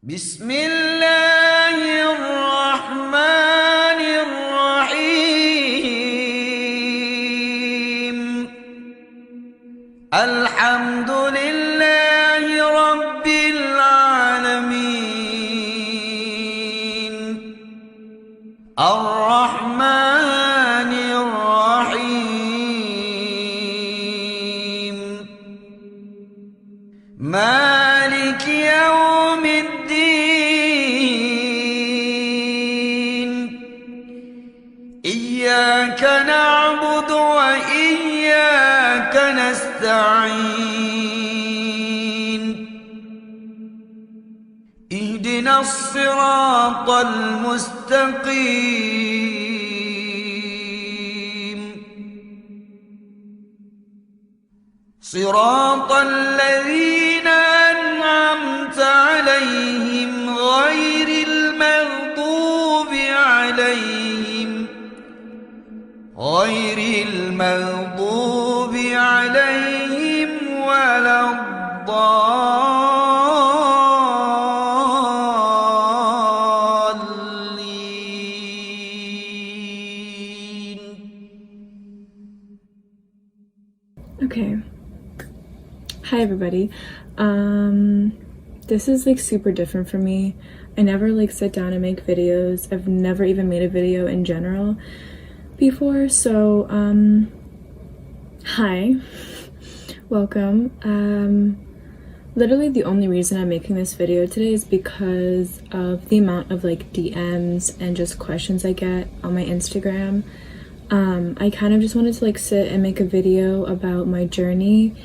بسم الله الرحمن الرحيم الحمد لله رب العالمين الرحمن الرحيم مالك يوم الدين إياك نعبد وإياك نستعين اهدنا الصراط المستقيم صراط الذين أنعمت عليهم غير المغضوب عليهم ولا الضالين. Okay. Hi everybody. This is like super different for me. I never like sit down and make videos. I've never even made a video in general before, so hi. Welcome. Literally the only reason I'm making this video today is because of the amount of like DMs and just questions I get on my Instagram. I kind of just wanted to like sit and make a video about my journey,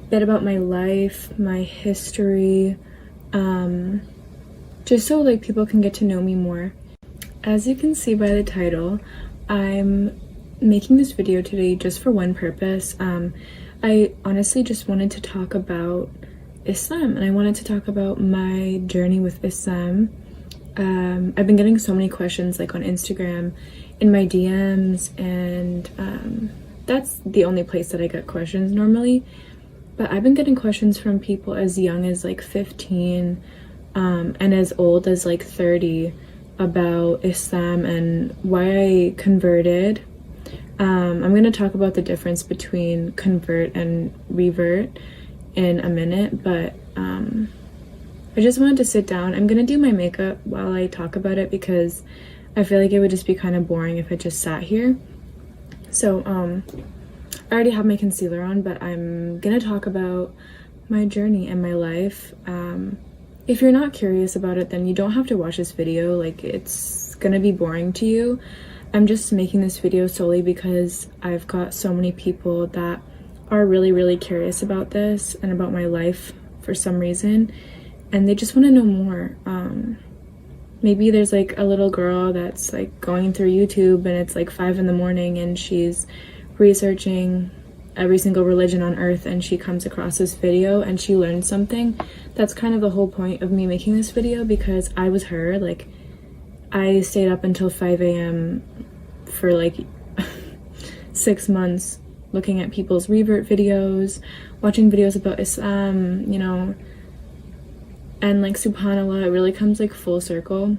a bit about my life, my history, just so like people can get to know me more. As you can see by the title, I'm making this video today just for one purpose. I honestly just wanted to talk about Islam, and I wanted to talk about my journey with Islam. I've been getting so many questions like on Instagram, in my DMs, and that's the only place that I get questions normally. But I've been getting questions from people as young as like 15 and as old as like 30 about Islam and why I converted. I'm going to talk about the difference between convert and revert in a minute, but I just wanted to sit down. I'm going to do my makeup while I talk about it because I feel like it would just be kind of boring if I just sat here. So I already have my concealer on, but I'm going to talk about my journey and my life. If you're not curious about it, then you don't have to watch this video. Like, it's going to be boring to you. I'm just making this video solely because I've got so many people that are really curious about this and about my life for some reason, and they just want to know more. Maybe there's like a little girl that's like going through YouTube and it's like 5 in the morning and she's researching every single religion on earth and she comes across this video and she learns something. That's kind of the whole point of me making this video, because I was her. Like, I stayed up until 5 a.m. for like 6 months looking at people's revert videos, watching videos about Islam, you know, and like subhanallah, it really comes like full circle,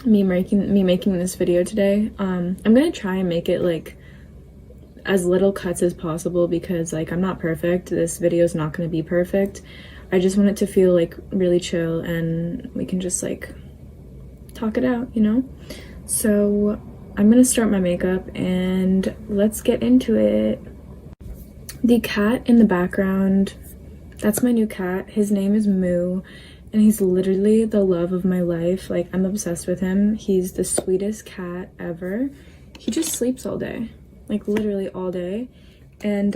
me making this video today. I'm gonna try and make it like as little cuts as possible because like I'm not perfect. This video is not gonna be perfect. I just want it to feel like really chill and we can just like talk it out, you know? So I'm gonna start my makeup and let's get into it. The cat in the background, that's my new cat. His name is Moo, and he's literally the love of my life. Like, I'm obsessed with him. He's the sweetest cat ever. He just sleeps all day, like literally all day. And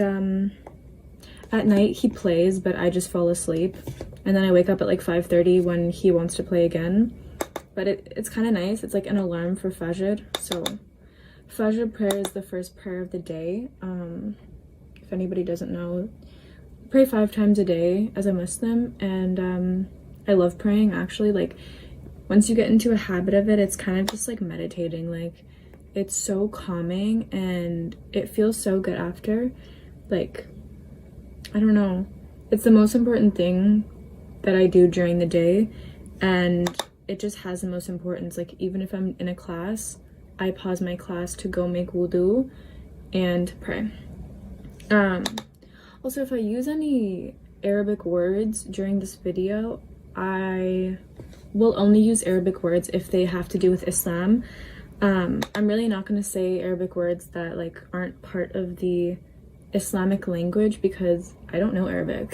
at night he plays, but I just fall asleep. And then I wake up at like 5:30 when he wants to play again. But it's kind of nice. It's like an alarm for Fajr. So Fajr prayer is the first prayer of the day. If anybody doesn't know, I pray 5 times a day as a Muslim, and I love praying actually. Like, once you get into a habit of it, it's kind of just like meditating. Like, it's so calming and it feels so good after. Like, I don't know, it's the most important thing that I do during the day, and it just has the most importance. Like, even if I'm in a class, I pause my class to go make wudu and pray. Also, if I use any Arabic words during this video, I will only use Arabic words if they have to do with Islam. I'm really not going to say Arabic words that like aren't part of the Islamic language because I don't know Arabic.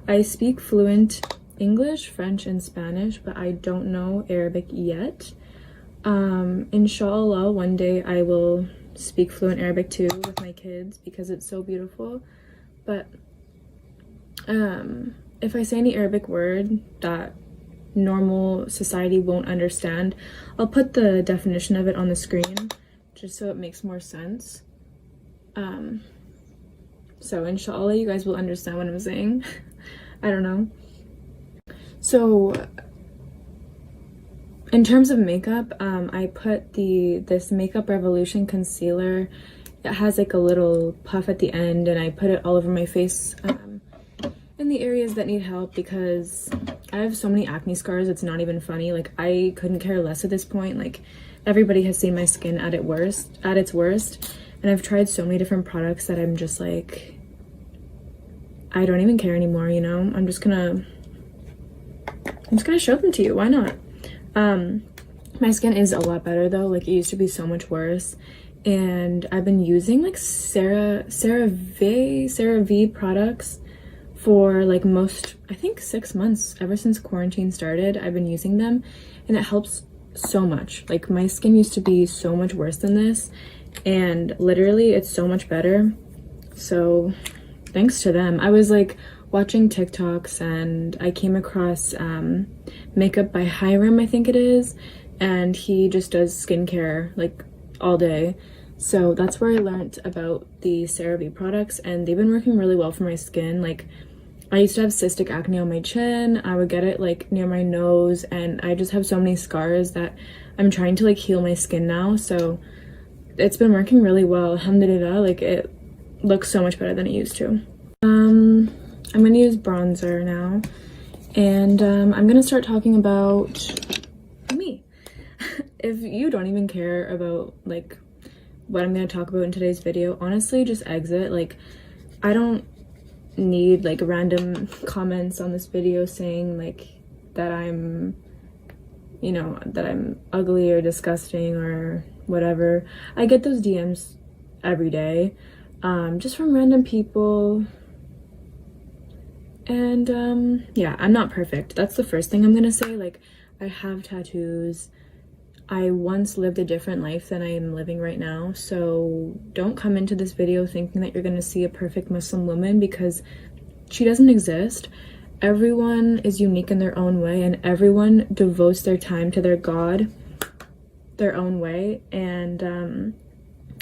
I speak fluent English, French, and Spanish, but I don't know Arabic yet. Inshallah, one day I will speak fluent Arabic too with my kids because it's so beautiful. But if I say any Arabic word that normal society won't understand, I'll put the definition of it on the screen just so it makes more sense. So inshallah you guys will understand what I'm saying. I don't know. So in terms of makeup, I put this Makeup Revolution concealer. It has like a little puff at the end, and I put it all over my face in the areas that need help because I have so many acne scars, it's not even funny. Like, I couldn't care less at this point. Like, everybody has seen my skin at its worst, and I've tried so many different products that I'm just like, I don't even care anymore, you know? I'm just gonna show them to you. Why not? My skin is a lot better though. Like, it used to be so much worse, and I've been using like CeraVe products for like I think 6 months. Ever since quarantine started, I've been using them, and it helps so much. Like, my skin used to be so much worse than this, and literally it's so much better. So thanks to them. I was like watching TikToks and I came across Makeup by Hiram, I think it is, and he just does skincare like all day. So that's where I learned about the CeraVe products, and they've been working really well for my skin. Like, I used to have cystic acne on my chin. I would get it like near my nose, and I just have so many scars that I'm trying to like heal my skin now. So it's been working really well. Alhamdulillah, like, it looks so much better than it used to. I'm gonna use bronzer now, and I'm gonna start talking about me. If you don't even care about like what I'm gonna talk about in today's video, honestly, just exit. Like, I don't need like random comments on this video saying like that I'm, you know, that I'm ugly or disgusting or whatever. I get those DMs every day, just from random people. And yeah, I'm not perfect. That's the first thing I'm gonna say. Like, I have tattoos. I once lived a different life than I am living right now, so don't come into this video thinking that you're gonna see a perfect Muslim woman, because she doesn't exist. Everyone is unique in their own way, and everyone devotes their time to their God their own way. And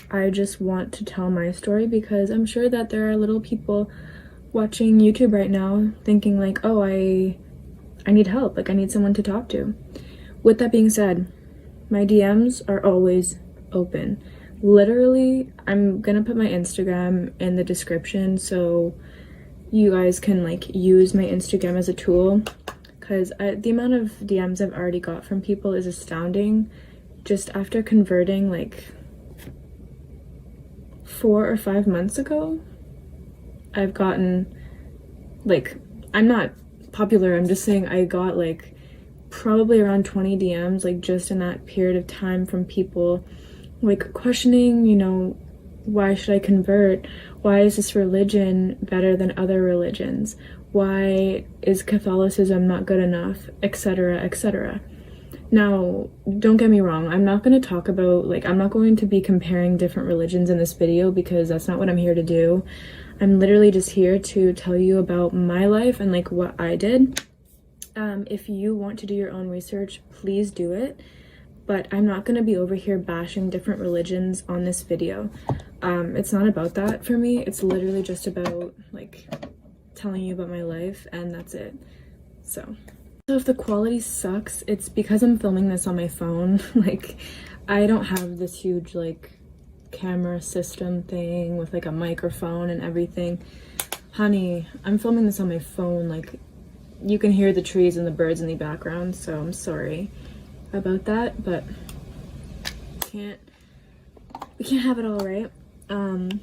I just want to tell my story because I'm sure that there are little people watching YouTube right now thinking like, oh, I need help, like I need someone to talk to. With that being said, my DMs are always open. Literally, I'm gonna put my Instagram in the description so you guys can like use my Instagram as a tool, because the amount of DMs I've already got from people is astounding. Just after converting like 4 or 5 months ago, I've gotten like, I'm not popular, I'm just saying I got like probably around 20 DMs like just in that period of time from people like questioning, you know, why should I convert? Why is this religion better than other religions? Why is Catholicism not good enough? Etc, etc. Now, don't get me wrong, I'm not going to talk about, like, I'm not going to be comparing different religions in this video because that's not what I'm here to do. I'm literally just here to tell you about my life and like what I did. If you want to do your own research, please do it. But I'm not going to be over here bashing different religions on this video. It's not about that for me. It's literally just about like telling you about my life, and that's it. So if the quality sucks, it's because I'm filming this on my phone. Like, I don't have this huge like camera system thing with like a microphone and everything. Honey, I'm filming this on my phone. Like, you can hear the trees and the birds in the background, so I'm sorry about that, but we can't have it all, right? I'm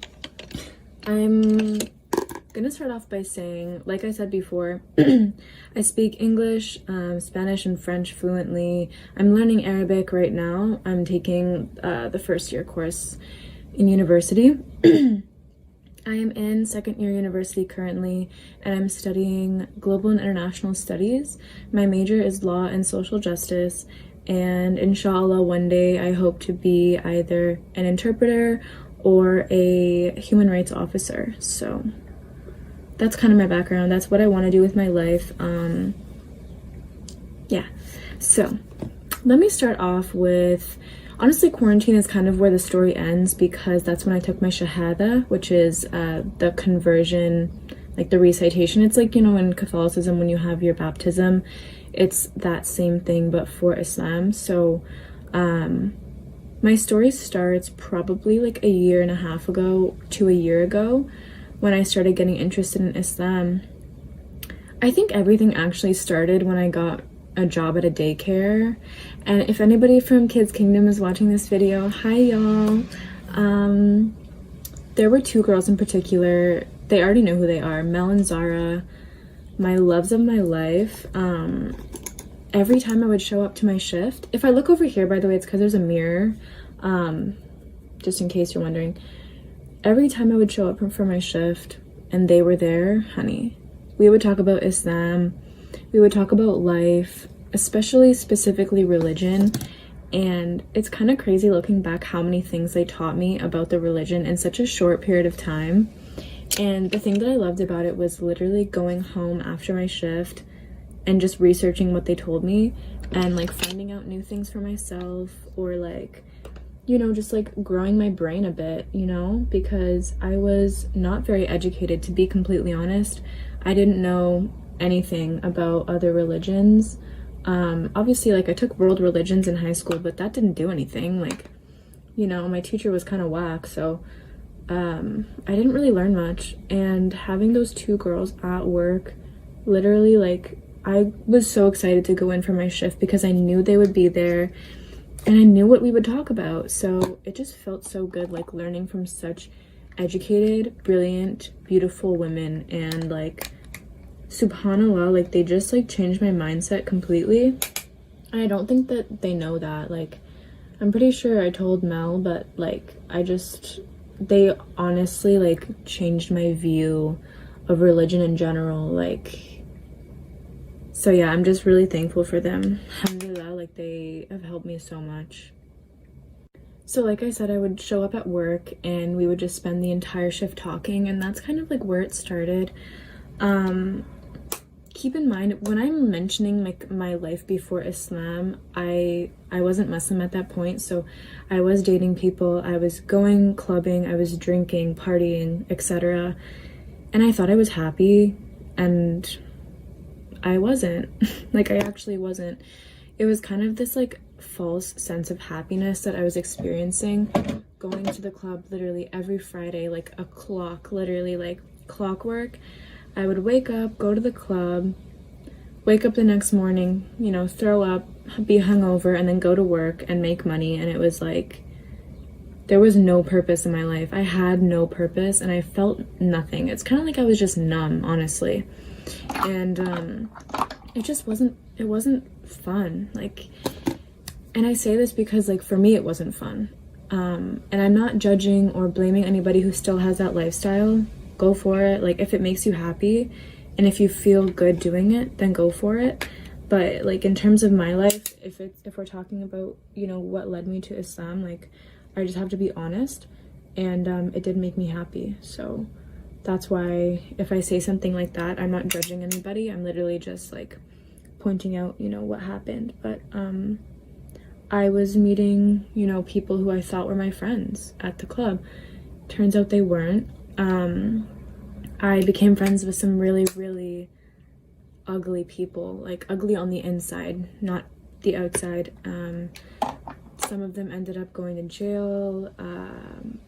gonna start off by saying, like I said before, I speak English, Spanish, and French fluently. I'm learning Arabic right now. I'm taking the first year course in university. I am in second year university currently, and I'm studying global and international studies. My major is law and social justice, and inshallah one day I hope to be either an interpreter or a human rights officer. So that's kind of my background. That's what I want to do with my life. Yeah, so let me start off with, honestly, quarantine is kind of where the story ends, because that's when I took my shahada, which is the conversion, like the recitation. It's like, you know, in Catholicism when you have your baptism, it's that same thing but for Islam. So my story starts probably like a year and a half ago to a year ago when I started getting interested in Islam. I think everything actually started when I got a job at a daycare. And if anybody from Kids Kingdom is watching this video, hi y'all. There were two girls in particular. They already know who they are, Mel and Zara, my loves of my life. Every time I would show up to my shift, if I look over here, by the way, it's because there's a mirror, just in case you're wondering. Every time I would show up for my shift and they were there, honey, we would talk about Islam. We would talk about life, especially specifically religion, and it's kind of crazy looking back how many things they taught me about the religion in such a short period of time. And the thing that I loved about it was literally going home after my shift and just researching what they told me and like finding out new things for myself, or like, you know, just like growing my brain a bit, you know, because I was not very educated, to be completely honest. I didn't know anything about other religions. Obviously, like, I took world religions in high school, but that didn't do anything. Like, you know, my teacher was kind of whack, so I didn't really learn much. And having those two girls at work, literally, like, I was so excited to go in for my shift because I knew they would be there and I knew what we would talk about. So it just felt so good, like, learning from such educated, brilliant, beautiful women. And like, subhanallah, like, they just like changed my mindset completely. And I don't think that they know that. Like, I'm pretty sure I told Mel, but like, they honestly like changed my view of religion in general. Like, so yeah, I'm just really thankful for them. Alhamdulillah, like, they have helped me so much. So like I said, I would show up at work and we would just spend the entire shift talking, and that's kind of like where it started. Keep in mind, when I'm mentioning like my life before Islam, I wasn't Muslim at that point, so I was dating people, I was going clubbing, I was drinking, partying, etc. And I thought I was happy, and I wasn't. Like, I actually wasn't. It was kind of this like false sense of happiness that I was experiencing, going to the club literally every Friday, like a clock, literally like clockwork. I would wake up, go to the club, wake up the next morning, you know, throw up, be hungover, and then go to work and make money. And it was like, there was no purpose in my life. I had no purpose and I felt nothing. It's kind of like I was just numb, honestly. And it wasn't fun. Like, and I say this because, like, for me it wasn't fun. And I'm not judging or blaming anybody who still has that lifestyle. Go for it. Like, if it makes you happy and if you feel good doing it, then go for it. But like, in terms of my life, if we're talking about, you know, what led me to Islam, like, I just have to be honest, and it did make me happy. So that's why if I say something like that, I'm not judging anybody. I'm literally just like pointing out, you know, what happened. But I was meeting, you know, people who I thought were my friends at the club. Turns out they weren't. I became friends with some really, really ugly people, like ugly on the inside, not the outside. Some of them ended up going to jail.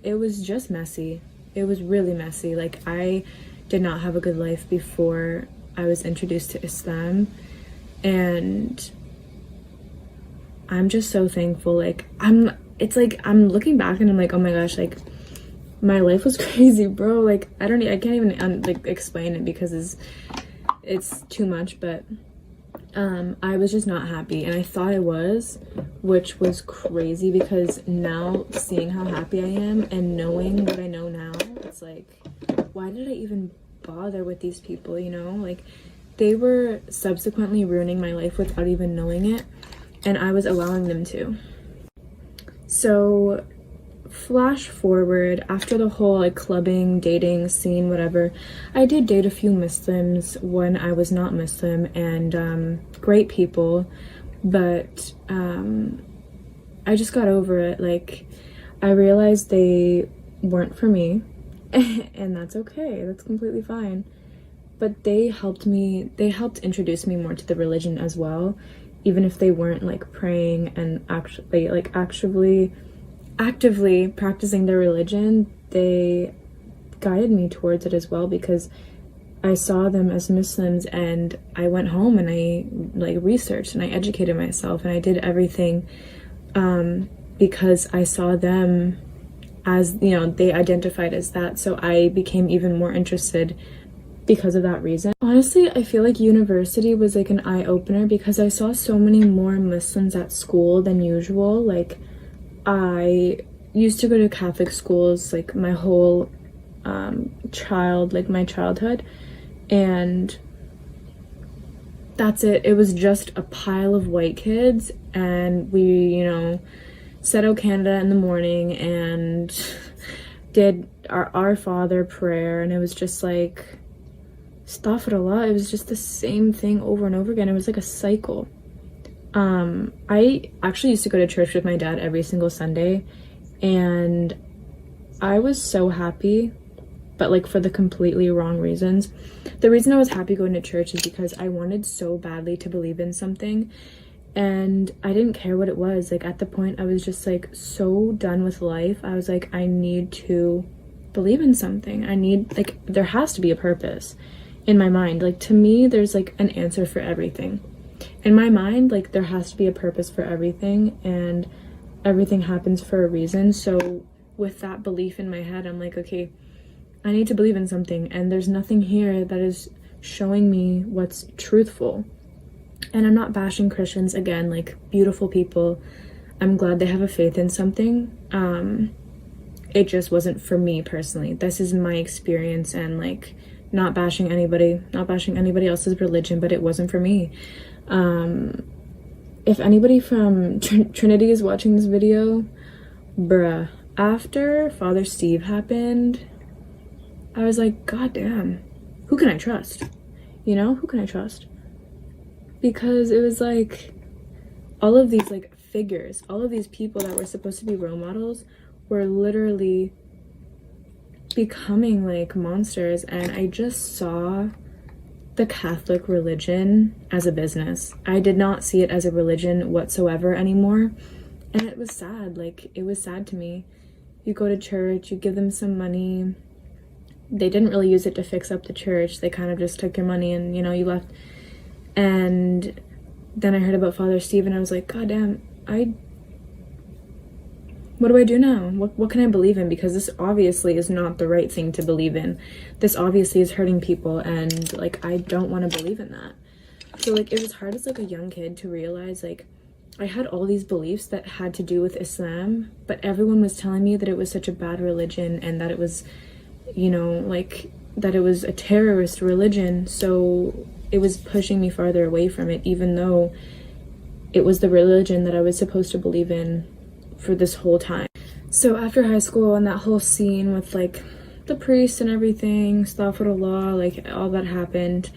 It was just messy. It was really messy. Like, I did not have a good life before I was introduced to Islam, and I'm just so thankful. Like, it's like I'm looking back and I'm like, oh my gosh, like my life was crazy, bro. Like I can't even like explain it because it's too much, but I was just not happy, and I thought I was, which was crazy, because now seeing how happy I am and knowing what I know now, it's like, why did I even bother with these people, you know? Like, they were subsequently ruining my life without even knowing it, and I was allowing them to. So flash forward, after the whole like clubbing, dating scene, whatever, I did date a few Muslims when I was not Muslim, and great people, but I just got over it. Like, I realized they weren't for me, and that's okay, that's completely fine. But they helped introduce me more to the religion as well, even if they weren't like praying and actively practicing their religion. They guided me towards it as well, because I saw them as Muslims, and I went home and I like researched and I educated myself, and I did everything because I saw them as, you know, they identified as that. So I became even more interested because of that reason. Honestly, I feel like university was like an eye-opener, because I saw so many more Muslims at school than usual. Like, I used to go to Catholic schools like my whole my childhood, and that's it. It was just a pile of white kids, and we, you know, said "Oh Canada" in the morning and did our Father prayer, and it was just like, astaghfirullah, it was just the same thing over and over again. It was like a cycle. I actually used to go to church with my dad every single Sunday, and I was so happy, but like for the completely wrong reasons. The reason I was happy going to church is because I wanted so badly to believe in something, and I didn't care what it was. Like, at the point, I was just like so done with life. I was like, I need to believe in something. I need, like, there has to be a purpose in my mind. Like, to me, there's like an answer for everything. In my mind, like, there has to be a purpose for everything, and everything happens for a reason. So with that belief in my head, I'm like, okay, I need to believe in something, and there's nothing here that is showing me what's truthful. And I'm not bashing Christians, again, like, beautiful people. I'm glad they have a faith in something. It just wasn't for me personally. This is my experience, and like, not bashing anybody else's religion, but it wasn't for me. If anybody from Trinity is watching this video, bruh, after Father Steve happened, I was like, God damn, who can I trust? You know, who can I trust? Because it was like, all of these like figures, all of these people that were supposed to be role models were literally becoming like monsters, and I just saw the Catholic religion as a business. I did not see it as a religion whatsoever anymore, and it was sad. Like, it was sad to me. You go to church, you give them some money. They didn't really use it to fix up the church. They kind of just took your money and, you know, you left. And then I heard about Father Steve, and I was like, God damn, what do I do now? What can I believe in? Because this obviously is not the right thing to believe in. This obviously is hurting people, and like, I don't want to believe in that. So like, it was hard as like a young kid to realize, like, I had all these beliefs that had to do with Islam, but everyone was telling me that it was such a bad religion, and that it was, you know, like, that it was a terrorist religion. So it was pushing me farther away from it, even though it was the religion that I was supposed to believe in for this whole time. So after high school and that whole scene with like the priest and everything, astaghfirullah, like all that happened,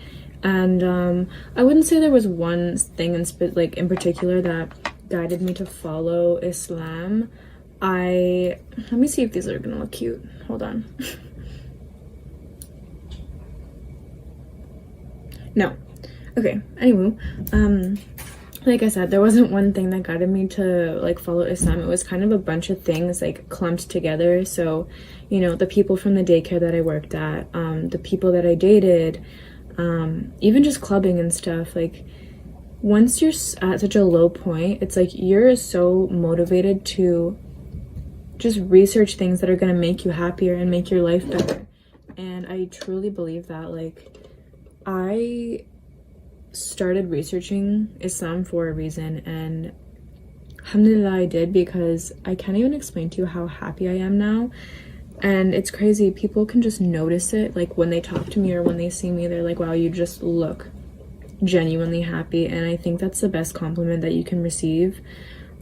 and I wouldn't say there was one thing in particular that guided me to follow Islam. Let me see if these are gonna look cute. Hold on. No. Okay, anyway, like I said, there wasn't one thing that guided me to like follow Islam. It was kind of a bunch of things like clumped together. So, you know, the people from the daycare that I worked at, the people that I dated, even just clubbing and stuff. Like, once you're at such a low point, it's like you're so motivated to just research things that are going to make you happier and make your life better. And I truly believe that. Like, I started researching Islam for a reason, and alhamdulillah I did, because I can't even explain to you how happy I am now. And it's crazy, people can just notice it. Like, when they talk to me or when they see me, they're like, wow, you just look genuinely happy. And I think that's the best compliment that you can receive.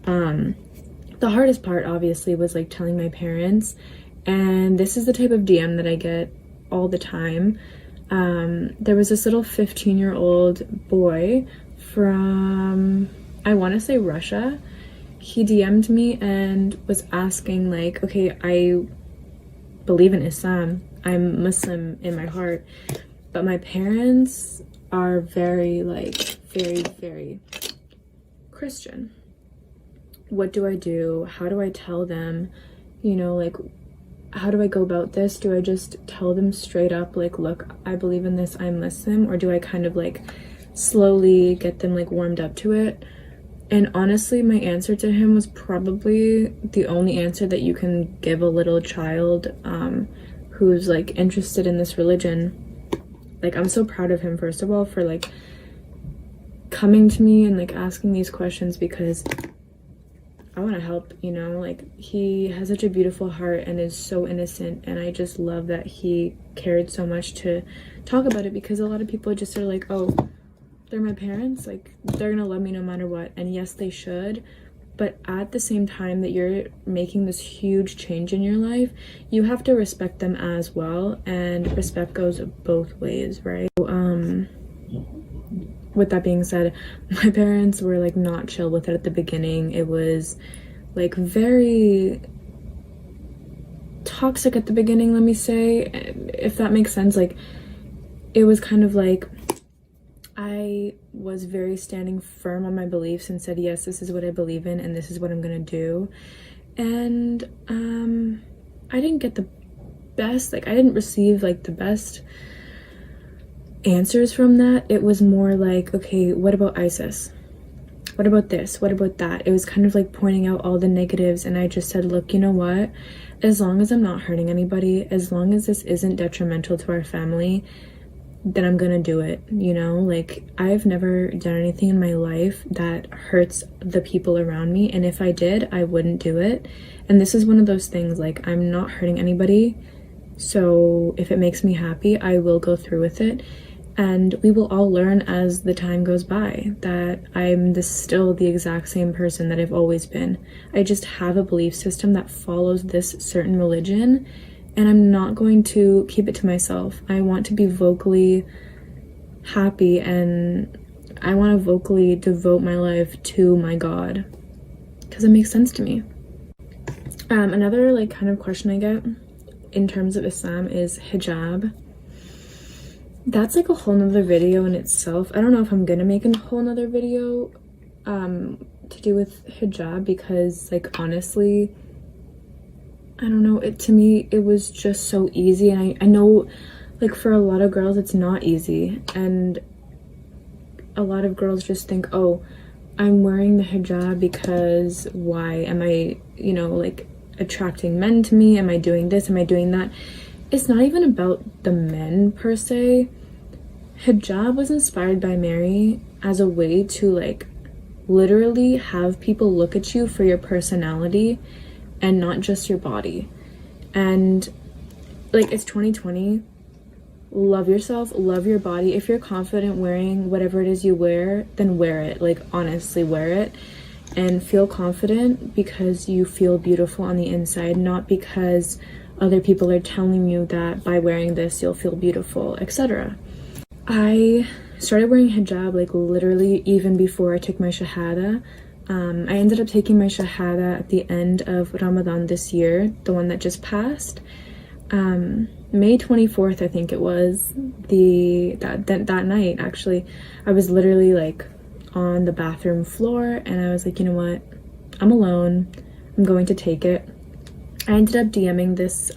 The hardest part obviously was like telling my parents, and this is the type of DM that I get all the time. There was this little 15-year-old boy from, I want to say, Russia. He DM'd me and was asking, like, okay, I believe in Islam, I'm Muslim in my heart, but my parents are very, like, very Christian. What do I do? How do I tell them? You know, like, how do I go about this? Do I just tell them straight up, like, look, I believe in this, I'm Muslim? Or do I kind of like slowly get them like warmed up to it? And honestly, my answer to him was probably the only answer that you can give a little child who's like interested in this religion. Like, I'm so proud of him, first of all, for like coming to me and like asking these questions, because I want to help, you know. Like, he has such a beautiful heart and is so innocent, and I just love that he cared so much to talk about it, because a lot of people just are like, oh, they're my parents, like, they're gonna love me no matter what. And yes, they should, but at the same time that you're making this huge change in your life, you have to respect them as well, and respect goes both ways, right? With that being said, my parents were like not chill with it at the beginning. It was like very toxic at the beginning, let me say, if that makes sense. Like, it was kind of like I was very standing firm on my beliefs and said, yes, this is what I believe in and this is what I'm gonna do. And I didn't get the best, like, I didn't receive like the best answers from that. It was more like, okay, what about ISIS? What about this? What about that? It was kind of like pointing out all the negatives, and I just said, look, you know what? As long as I'm not hurting anybody, as long as this isn't detrimental to our family, then I'm gonna do it, you know? Like, I've never done anything in my life that hurts the people around me, and if I did, I wouldn't do it. And this is one of those things, like, I'm not hurting anybody, so if it makes me happy, I will go through with it. And we will all learn as the time goes by that I'm still the exact same person that I've always been. I just have a belief system that follows this certain religion, and I'm not going to keep it to myself. I want to be vocally happy, and I want to vocally devote my life to my God, because it makes sense to me. Another like kind of question I get in terms of Islam is hijab. That's like a whole nother video in itself. I don't know if I'm gonna make a whole nother video to do with hijab, because like honestly, I don't know, to me it was just so easy. And I know like for a lot of girls it's not easy, and a lot of girls just think, oh, I'm wearing the hijab because why? Am I, you know, like attracting men to me? Am I doing this? Am I doing that? It's not even about the men per se. Hijab was inspired by Mary as a way to like literally have people look at you for your personality and not just your body. And like, it's 2020. Love yourself, love your body. If you're confident wearing whatever it is you wear, then wear it. Like, honestly, wear it and feel confident because you feel beautiful on the inside, not because other people are telling you that by wearing this you'll feel beautiful, etc. I started wearing hijab like literally even before I took my shahada. I ended up taking my shahada at the end of Ramadan this year, the one that just passed. May 24th, I think it was, that night actually, I was literally like on the bathroom floor and I was like, you know what, I'm alone, I'm going to take it. I ended up DMing this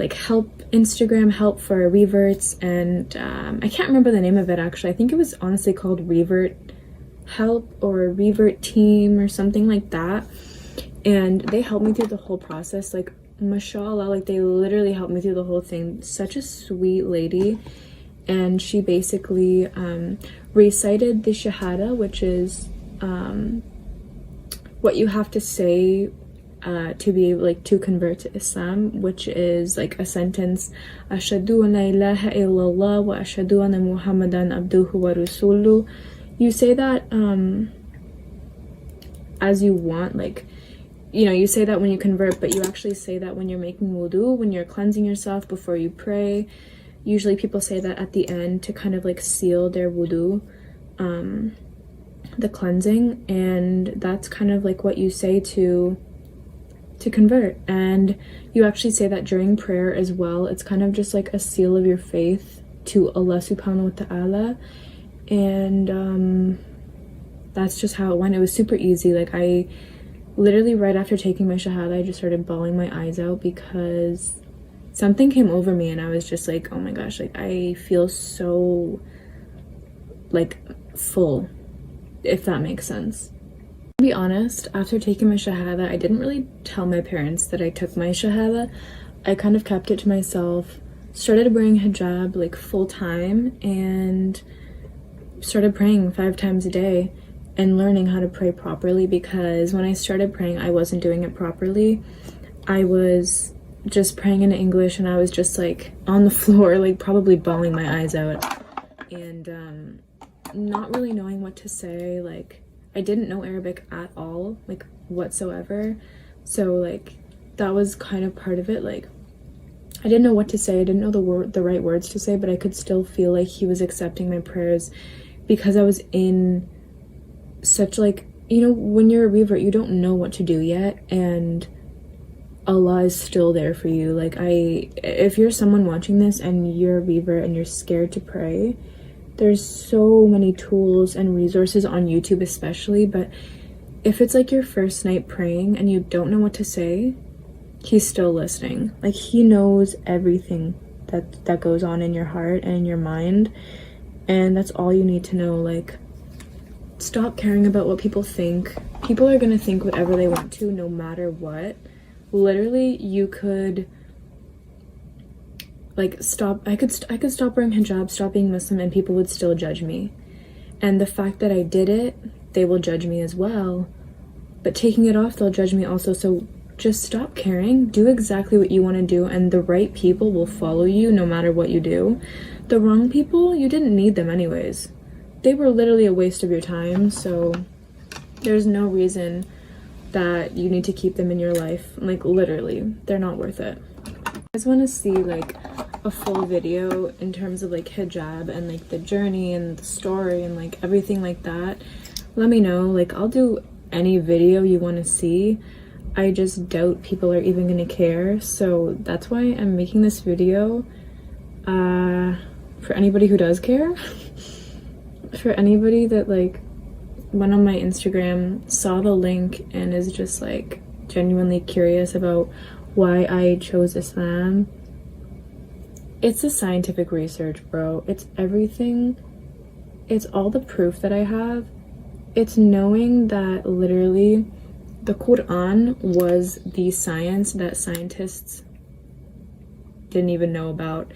like Instagram help for reverts, and I can't remember the name of it actually. I think it was honestly called Revert Help or Revert Team or something like that. And they helped me through the whole process, like mashallah, like they literally helped me through the whole thing. Such a sweet lady. And she basically recited the shahada, which is what you have to say to be able, like, to convert to Islam, which is like a sentence: Ashhadu an la ilaha illallah wa ashhadu anna Muhammadan abduhu wa rasuluh. You say that as you want, like, you know, you say that when you convert, but you actually say that when you're making wudu, when you're cleansing yourself before you pray. Usually people say that at the end to kind of like seal their wudu, the cleansing, and that's kind of like what you say to convert. And you actually say that during prayer as well. It's kind of just like a seal of your faith to Allah subhanahu wa ta'ala. And that's just how it went. It was super easy. Like, I literally, right after taking my shahada, I just started bawling my eyes out because something came over me, and I was just like, oh my gosh, like I feel so like full, if that makes sense. To be honest, after taking my shahada, I didn't really tell my parents that I took my shahada. I kind of kept it to myself, started wearing hijab like full time, and started praying 5 times a day and learning how to pray properly, because when I started praying, I wasn't doing it properly. I was just praying in English, and I was just like on the floor, like probably bawling my eyes out, and not really knowing what to say. Like, I didn't know Arabic at all, like whatsoever. So like that was kind of part of it. Like, I didn't know what to say. I didn't know the right words to say, but I could still feel like he was accepting my prayers, because I was in such, like, you know, when you're a revert, you don't know what to do yet, and Allah is still there for you. Like, if you're someone watching this and you're a revert and you're scared to pray, there's so many tools and resources on YouTube especially. But if it's like your first night praying and you don't know what to say, he's still listening. Like, he knows everything that goes on in your heart and in your mind, and that's all you need to know. Like, stop caring about what people think. People are gonna think whatever they want to, no matter what. Literally, you could like stop. I could stop wearing hijab, stop being Muslim, and people would still judge me. And the fact that I did it, they will judge me as well. But taking it off, they'll judge me also. So just stop caring. Do exactly what you want to do, and the right people will follow you no matter what you do. The wrong people, you didn't need them anyways. They were literally a waste of your time. So there's no reason that you need to keep them in your life. Like, literally, they're not worth it. I just want to see like a full video in terms of like hijab and like the journey and the story and like everything like that. Let me know. Like, I'll do any video you want to see. I just doubt people are even gonna care, so that's why I'm making this video. For anybody who does care, for anybody that like went on my Instagram, saw the link, and is just like genuinely curious about why I chose Islam. It's the scientific research, bro. It's everything. It's all the proof that I have. It's knowing that literally the Quran was the science that scientists didn't even know about.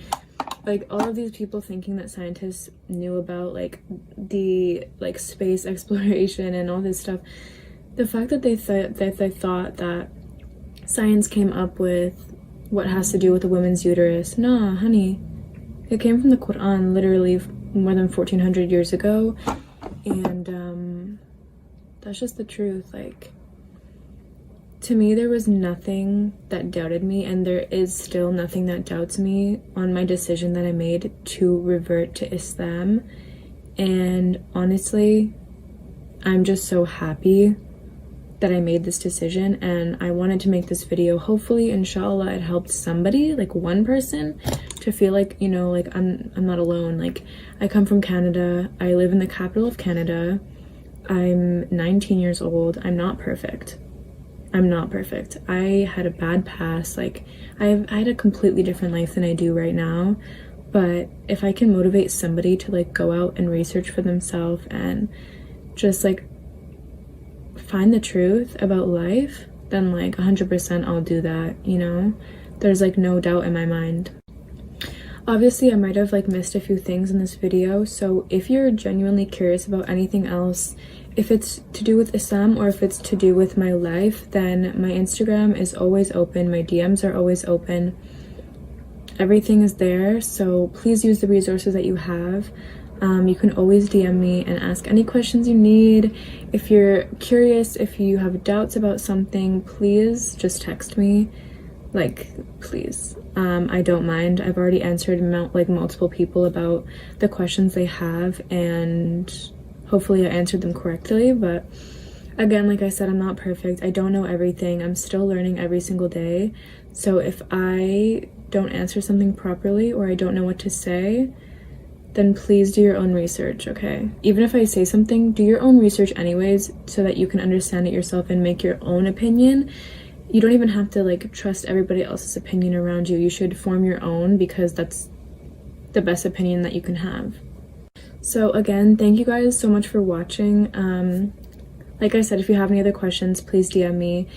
Like, all of these people thinking that scientists knew about like the like space exploration and all this stuff, the fact that they thought that science came up with what has to do with a woman's uterus, nah honey, it came from the Quran literally more than 1400 years ago. And that's just the truth. Like, to me, there was nothing that doubted me, and there is still nothing that doubts me on my decision that I made to revert to Islam. And honestly, I'm just so happy that I made this decision, and I wanted to make this video. Hopefully, inshallah, it helped somebody, like one person, to feel like, you know, like I'm not alone. Like, I come from Canada. I live in the capital of Canada. I'm 19 years old. I'm not perfect. I'm not perfect. I had a bad past. Like, I had a completely different life than I do right now. But if I can motivate somebody to like go out and research for themselves and just like find the truth about life, then like 100% I'll do that, you know? There's like no doubt in my mind. Obviously, I might have like missed a few things in this video, so if you're genuinely curious about anything else, if it's to do with Islam or if it's to do with my life, then my Instagram is always open, my DMs are always open. Everything is there, so please use the resources that you have. You can always DM me and ask any questions you need. If you're curious, if you have doubts about something, please just text me. Like, please. I don't mind. I've already answered multiple people about the questions they have, and hopefully I answered them correctly. But again, like I said, I'm not perfect. I don't know everything. I'm still learning every single day. So if I don't answer something properly or I don't know what to say, then please do your own research, okay? Even if I say something, do your own research anyways so that you can understand it yourself and make your own opinion. You don't even have to like trust everybody else's opinion around you. You should form your own because that's the best opinion that you can have. So again, thank you guys so much for watching. Like I said, if you have any other questions, please DM me.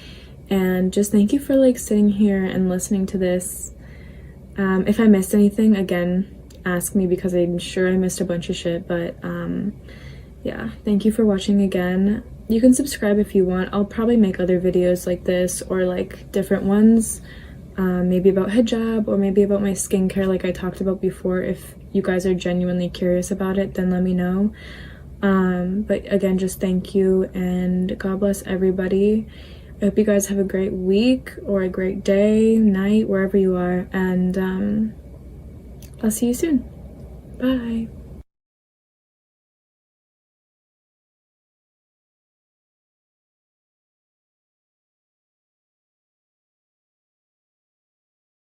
And just thank you for like sitting here and listening to this. If I missed anything, again, ask me because I'm sure I missed a bunch of shit. But yeah, thank you for watching again. You can subscribe if you want. I'll probably make other videos like this or like different ones, maybe about hijab or maybe about my skincare like I talked about before. If you guys are genuinely curious about it, then let me know. But again, just thank you and God bless everybody. I hope you guys have a great week or a great day, night, wherever you are, and I'll see you soon. Bye.